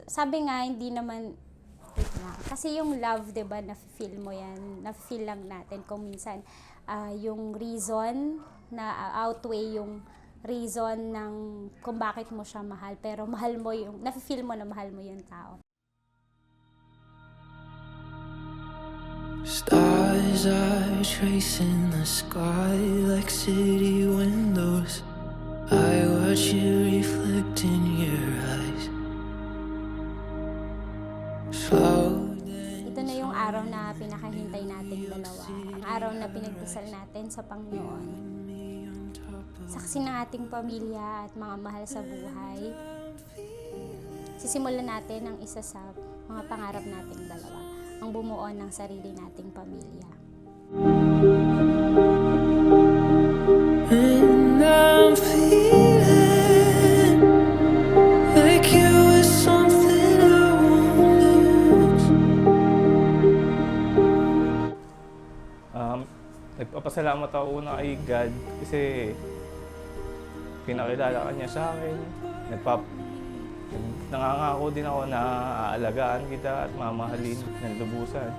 Sabi nga, hindi naman, wait lang. Kasi yung love, di ba, na-feel mo yan, na-feel lang natin kung minsan yung reason na outweigh yung reason ng kung bakit mo siya mahal, pero mahal mo yung, na-feel mo na mahal mo yung tao. Stars are tracing the sky like city windows. I watch you reflect in your eyes. Slow Ito na yung araw na pinakahintay nating dalawa. Ang araw na pinagdasal natin sa Panginoon. Saksi ng ating pamilya at mga mahal sa buhay. Sisimulan natin ang isa sa mga pangarap nating dalawa. Ang bumuo ng sarili nating pamilya. and I'm feeling like you were something I won't lose. Nagpapasalamat ako una kay God kasi pinakilala ka niya sa akin. Nangangako din ako na aalagaan kita at mamahalin ng lubusan.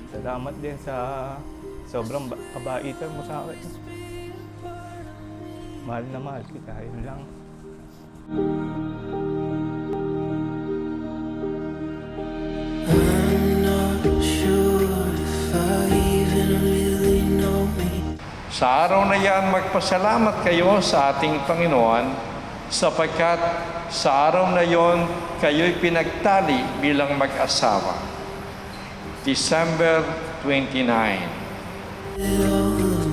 Salamat din sa sobrang kabaitan mo sa akin. Mahal na mahal kita, yun lang. I'm not sure if I even really know me. Sa araw na yan, magpasalamat kayo sa ating Panginoon sapagkat sa araw na yon kayo'y pinagtali bilang mag-asawa. December 29. All of